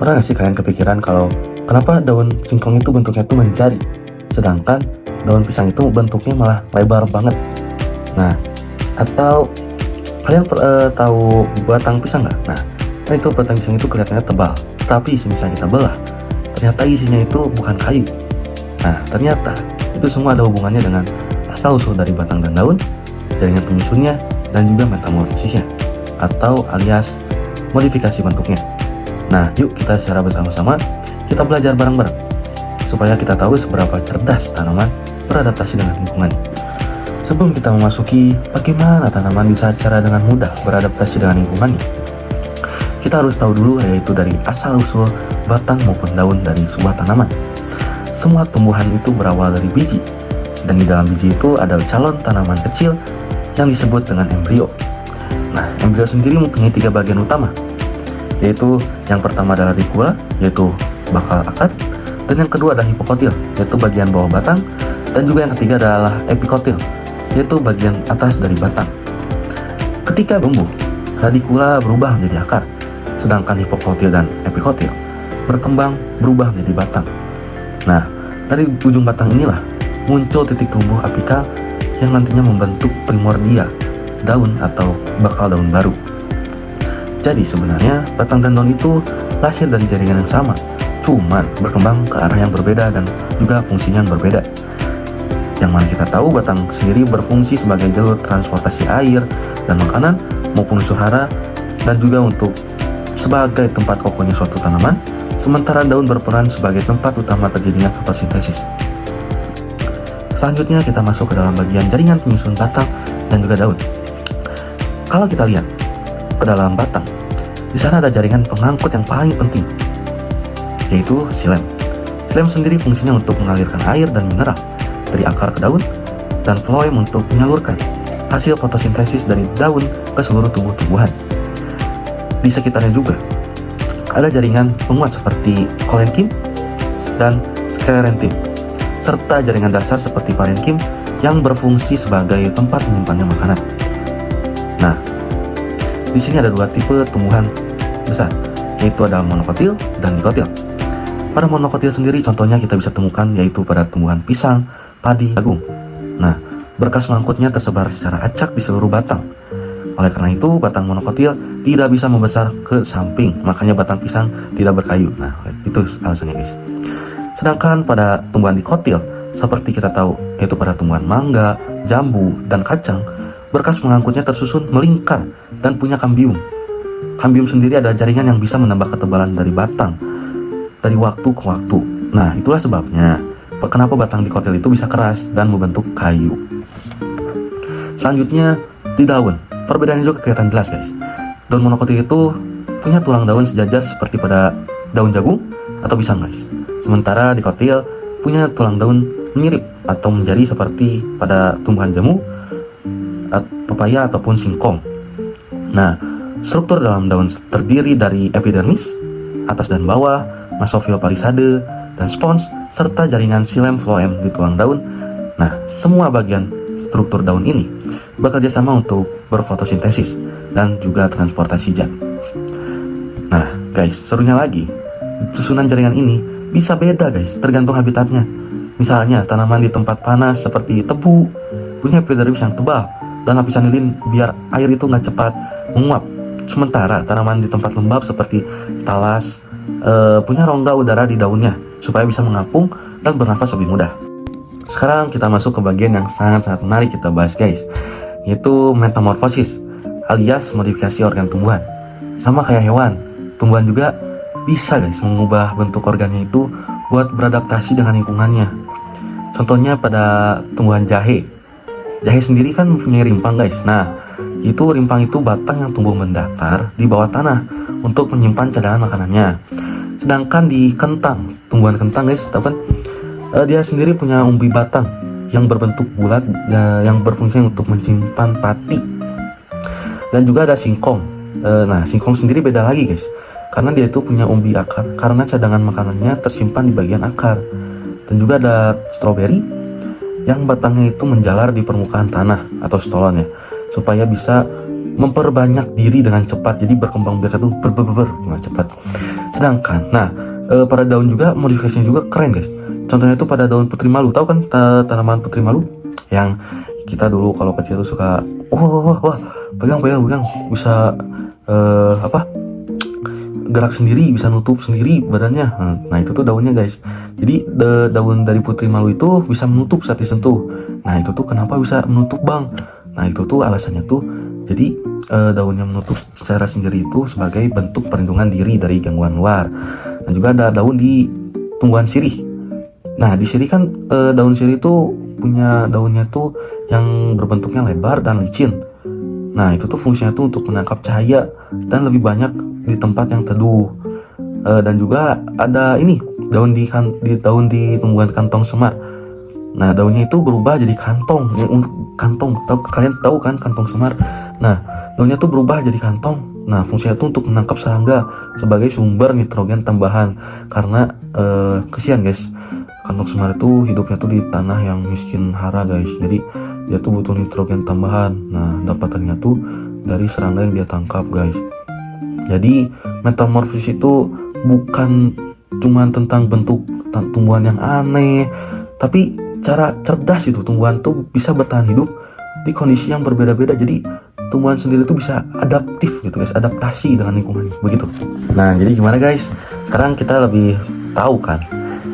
Pernah gak sih kalian kepikiran kalau kenapa daun singkong itu bentuknya itu menjari, sedangkan daun pisang itu bentuknya malah lebar banget? Nah, atau kalian tahu batang pisang nggak? Nah, kan itu batang pisang itu kelihatannya tebal, tapi misalnya kita belah, ternyata isinya itu bukan kayu. Nah, ternyata itu semua ada hubungannya dengan asal-usul dari batang dan daun, jaringan penyusunnya, dan juga metamorfosisnya, atau alias modifikasi bentuknya. Nah, yuk kita secara bersama-sama kita belajar bareng-bareng supaya kita tahu seberapa cerdas tanaman beradaptasi dengan lingkungan. Sebelum kita memasuki bagaimana tanaman bisa secara dengan mudah beradaptasi dengan lingkungannya, kita harus tahu dulu yaitu dari asal-usul batang maupun daun dari sebuah tanaman. Semua tumbuhan itu berawal dari biji, dan di dalam biji itu ada calon tanaman kecil yang disebut dengan embrio. Nah, embrio sendiri mempunyai 3 bagian utama, yaitu yang pertama adalah radikula, yaitu bakal akar, dan yang kedua adalah hipokotil, yaitu bagian bawah batang, dan juga yang ketiga adalah epikotil, yaitu bagian atas dari batang. Ketika tumbuh, radikula berubah menjadi akar, sedangkan hipokotil dan epikotil berkembang berubah menjadi batang. Nah, dari ujung batang inilah muncul titik tumbuh apikal yang nantinya membentuk primordia, daun atau bakal daun baru. Jadi sebenarnya batang dan daun itu lahir dari jaringan yang sama, cuman berkembang ke arah yang berbeda dan juga fungsinya yang berbeda. Yang mana kita tahu batang sendiri berfungsi sebagai jalur transportasi air dan makanan maupun unsur hara, dan juga untuk sebagai tempat kokohnya suatu tanaman, sementara daun berperan sebagai tempat utama terjadinya fotosintesis. Selanjutnya kita masuk ke dalam bagian jaringan penyusun batang dan juga daun. Kalau kita lihat ke dalam batang, di sana ada jaringan pengangkut yang paling penting, yaitu xilem. Xilem sendiri fungsinya untuk mengalirkan air dan mineral dari akar ke daun, dan floem untuk menyalurkan hasil fotosintesis dari daun ke seluruh tubuh-tubuhan. Di sekitarnya juga ada jaringan penguat seperti koenkim dan sklerentim, serta jaringan dasar seperti parenkim yang berfungsi sebagai tempat menyimpannya makanan. Nah, di sini ada 2 tipe tumbuhan besar, yaitu ada monokotil dan dikotil. Pada monokotil sendiri contohnya kita bisa temukan yaitu pada tumbuhan pisang, padi, jagung. Nah, berkas mangkutnya tersebar secara acak di seluruh batang. Oleh karena itu, batang monokotil tidak bisa membesar ke samping, makanya batang pisang tidak berkayu. Nah, itu alasannya guys. Sedangkan pada tumbuhan dikotil, seperti kita tahu, yaitu pada tumbuhan mangga, jambu, dan kacang, berkas pengangkutnya tersusun melingkar dan punya kambium. Kambium sendiri adalah jaringan yang bisa menambah ketebalan dari batang dari waktu ke waktu. Nah, itulah sebabnya kenapa batang dikotil itu bisa keras dan membentuk kayu. Selanjutnya di daun, perbedaannya juga kelihatan jelas guys. Daun monokotil itu punya tulang daun sejajar seperti pada daun jagung atau pisang guys. Sementara dikotil punya tulang daun mirip atau menjadi seperti pada tumbuhan jamu, pepaya ataupun singkong. Nah, struktur dalam daun terdiri dari epidermis, atas dan bawah, masofil palisade, dan spons, serta jaringan xilem floem di tulang daun. Nah, semua bagian struktur daun ini bekerja sama untuk berfotosintesis dan juga transportasi zat. Nah, guys, serunya lagi, susunan jaringan ini bisa beda guys, tergantung habitatnya. Misalnya, tanaman di tempat panas seperti tebu punya epidermis yang tebal dan lapisan lilin biar air itu nggak cepat menguap. Sementara tanaman di tempat lembab seperti talas punya rongga udara di daunnya supaya bisa mengapung dan bernafas lebih mudah. Sekarang kita masuk ke bagian yang sangat-sangat menarik kita bahas guys, yaitu metamorfosis alias modifikasi organ tumbuhan. Sama kayak hewan, tumbuhan juga bisa guys mengubah bentuk organnya itu buat beradaptasi dengan lingkungannya. Contohnya pada tumbuhan jahe. Jahe sendiri kan mempunyai rimpang guys. Nah, itu rimpang itu batang yang tumbuh mendatar di bawah tanah untuk menyimpan cadangan makanannya. Sedangkan di kentang, tumbuhan kentang guys, tahu kan? Dia sendiri punya umbi batang yang berbentuk bulat yang berfungsi untuk menyimpan pati. Dan juga ada singkong. Nah, singkong sendiri beda lagi guys, karena dia itu punya umbi akar karena cadangan makanannya tersimpan di bagian akar. Dan juga ada stroberi yang batangnya itu menjalar di permukaan tanah atau stolon ya, supaya bisa memperbanyak diri dengan cepat, jadi berkembang biak itu dengan cepat. Sedangkan pada daun juga modifikasinya juga keren guys. Contohnya itu pada daun putri malu, tahu kan tanaman putri malu yang kita dulu kalau kecil tuh suka wah pegang bisa gerak sendiri, bisa nutup sendiri badannya. Nah itu tuh daunnya guys. Jadi daun dari putri malu itu bisa menutup saat disentuh. Nah itu tuh kenapa bisa menutup bang? Nah itu tuh alasannya tuh jadi daunnya menutup secara sendiri itu sebagai bentuk perlindungan diri dari gangguan luar. Dan juga ada daun di tumbuhan sirih. Nah di sirih kan daun sirih itu punya daunnya tuh yang berbentuknya lebar dan licin. Nah itu tuh fungsinya tuh untuk menangkap cahaya dan lebih banyak di tempat yang teduh. Dan juga ada ini daun di tumbuhan kantong semar. Nah daunnya itu berubah jadi kantong ya, untuk kantong. Kalian tahu kan kantong semar? Nah daunnya tuh berubah jadi kantong. Nah fungsinya tuh untuk menangkap serangga sebagai sumber nitrogen tambahan. Karena kesian guys, kantong semar itu hidupnya tuh di tanah yang miskin hara guys. Jadi dia tuh butuh nitrogen tambahan. Nah dapatannya tuh dari serangga yang dia tangkap guys. Jadi metamorfosis itu bukan cuma tentang bentuk tumbuhan yang aneh, tapi cara cerdas itu tumbuhan tuh bisa bertahan hidup di kondisi yang berbeda-beda. Jadi tumbuhan sendiri tuh bisa adaptif gitu guys, adaptasi dengan lingkungannya begitu. Nah jadi gimana guys, sekarang kita lebih tahu kan.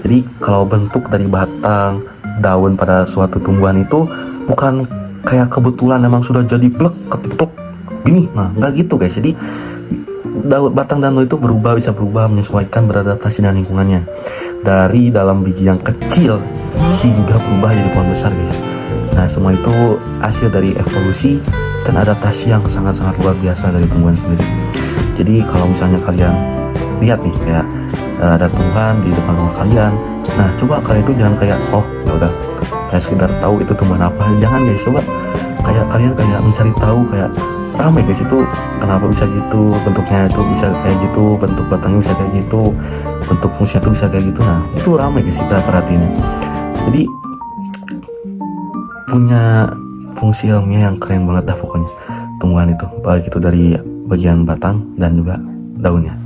Jadi kalau bentuk dari batang, daun pada suatu tumbuhan itu bukan kayak kebetulan memang sudah jadi plek ketiplek gini. Nah nggak gitu guys. Jadi batang dan daun itu bisa berubah menyesuaikan beradaptasi dengan lingkungannya, dari dalam biji yang kecil hingga berubah jadi pohon besar guys. Nah semua itu hasil dari evolusi dan adaptasi yang sangat-sangat luar biasa dari tumbuhan sendiri. Jadi kalau misalnya kalian lihat nih kayak ada tumbuhan di depan rumah kalian, nah coba kalian itu jangan kayak ya udah kayak sekedar tahu itu tumbuhan apa. Jangan guys, coba kayak kalian kayak mencari tahu, kayak ramai guys itu kenapa bisa gitu, bentuknya itu bisa kayak gitu, bentuk batangnya bisa kayak gitu, bentuk fungsinya itu bisa kayak gitu. Nah itu ramai guys kita perhatiin. Jadi punya fungsi ilmiah yang keren banget dah pokoknya tumbuhan itu, baik itu dari bagian batang dan juga daunnya.